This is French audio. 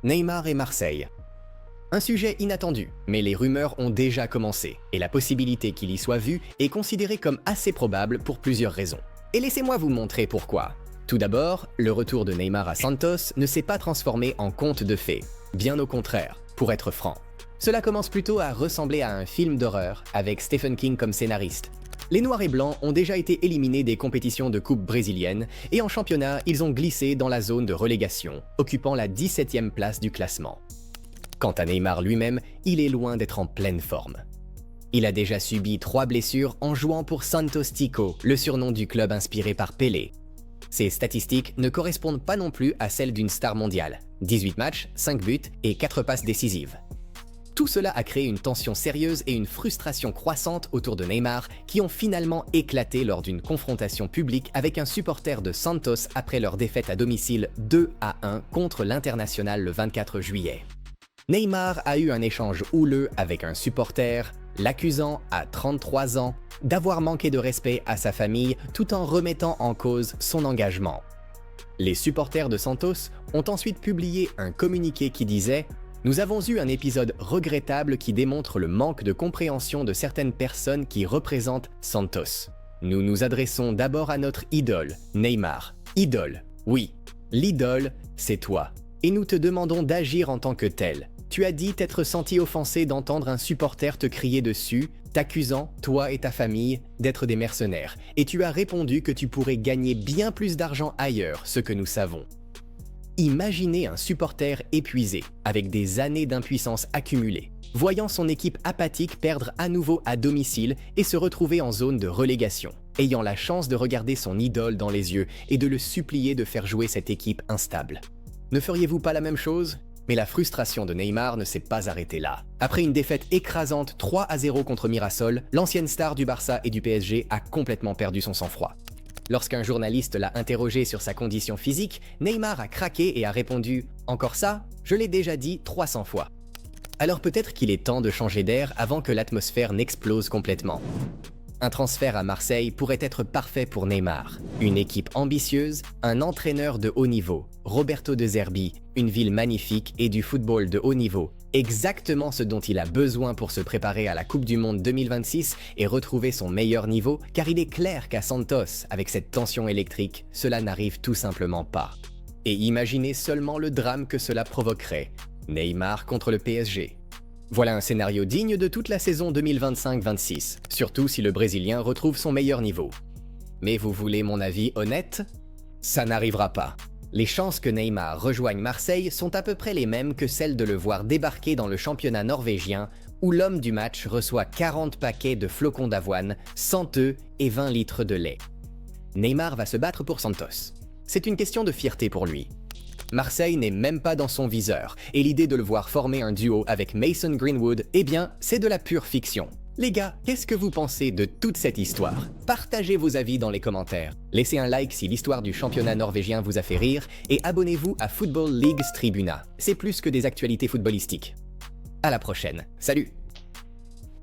Neymar et Marseille. Un sujet inattendu, mais les rumeurs ont déjà commencé, et la possibilité qu'il y soit vu est considérée comme assez probable pour plusieurs raisons. Et laissez-moi vous montrer pourquoi. Tout d'abord, le retour de Neymar à Santos ne s'est pas transformé en conte de fées. Bien au contraire, pour être franc. Cela commence plutôt à ressembler à un film d'horreur, avec Stephen King comme scénariste. Les Noirs et Blancs ont déjà été éliminés des compétitions de coupe brésilienne, et en championnat, ils ont glissé dans la zone de relégation, occupant la 17e place du classement. Quant à Neymar lui-même, il est loin d'être en pleine forme. Il a déjà subi 3 blessures en jouant pour Santos Tico, le surnom du club inspiré par Pelé. Ces statistiques ne correspondent pas non plus à celles d'une star mondiale. 18 matchs, 5 buts et 4 passes décisives. Tout cela a créé une tension sérieuse et une frustration croissante autour de Neymar qui ont finalement éclaté lors d'une confrontation publique avec un supporter de Santos après leur défaite à domicile 2-1 contre l'International le 24 juillet. Neymar a eu un échange houleux avec un supporter, l'accusant, à 33 ans, d'avoir manqué de respect à sa famille tout en remettant en cause son engagement. Les supporters de Santos ont ensuite publié un communiqué qui disait « Nous avons eu un épisode regrettable qui démontre le manque de compréhension de certaines personnes qui représentent Santos. Nous nous adressons d'abord à notre idole, Neymar. Idole, oui, l'idole, c'est toi. Et nous te demandons d'agir en tant que tel. Tu as dit t'être senti offensé d'entendre un supporter te crier dessus, t'accusant, toi et ta famille, d'être des mercenaires. Et tu as répondu que tu pourrais gagner bien plus d'argent ailleurs, ce que nous savons. » Imaginez un supporter épuisé, avec des années d'impuissance accumulées, voyant son équipe apathique perdre à nouveau à domicile et se retrouver en zone de relégation, ayant la chance de regarder son idole dans les yeux et de le supplier de faire jouer cette équipe instable. Ne feriez-vous pas la même chose ? Mais la frustration de Neymar ne s'est pas arrêtée là. Après une défaite écrasante 3-0 contre Mirassol, l'ancienne star du Barça et du PSG a complètement perdu son sang-froid. Lorsqu'un journaliste l'a interrogé sur sa condition physique, Neymar a craqué et a répondu « Encore ça ? Je l'ai déjà dit 300 fois ». Alors peut-être qu'il est temps de changer d'air avant que l'atmosphère n'explose complètement. Un transfert à Marseille pourrait être parfait pour Neymar. Une équipe ambitieuse, un entraîneur de haut niveau, Roberto De Zerbi, une ville magnifique et du football de haut niveau. Exactement ce dont il a besoin pour se préparer à la Coupe du Monde 2026 et retrouver son meilleur niveau, car il est clair qu'à Santos, avec cette tension électrique, cela n'arrive tout simplement pas. Et imaginez seulement le drame que cela provoquerait. Neymar contre le PSG. Voilà un scénario digne de toute la saison 2025-26, surtout si le Brésilien retrouve son meilleur niveau. Mais vous voulez mon avis honnête ? Ça n'arrivera pas. Les chances que Neymar rejoigne Marseille sont à peu près les mêmes que celles de le voir débarquer dans le championnat norvégien où l'homme du match reçoit 40 paquets de flocons d'avoine, 100 œufs et 20 litres de lait. Neymar va se battre pour Santos. C'est une question de fierté pour lui. Marseille n'est même pas dans son viseur, et l'idée de le voir former un duo avec Mason Greenwood, eh bien, c'est de la pure fiction. Les gars, qu'est-ce que vous pensez de toute cette histoire? Partagez vos avis dans les commentaires. Laissez un like si l'histoire du championnat norvégien vous a fait rire, et abonnez-vous à Football Leagues Tribuna. C'est plus que des actualités footballistiques. À la prochaine. Salut!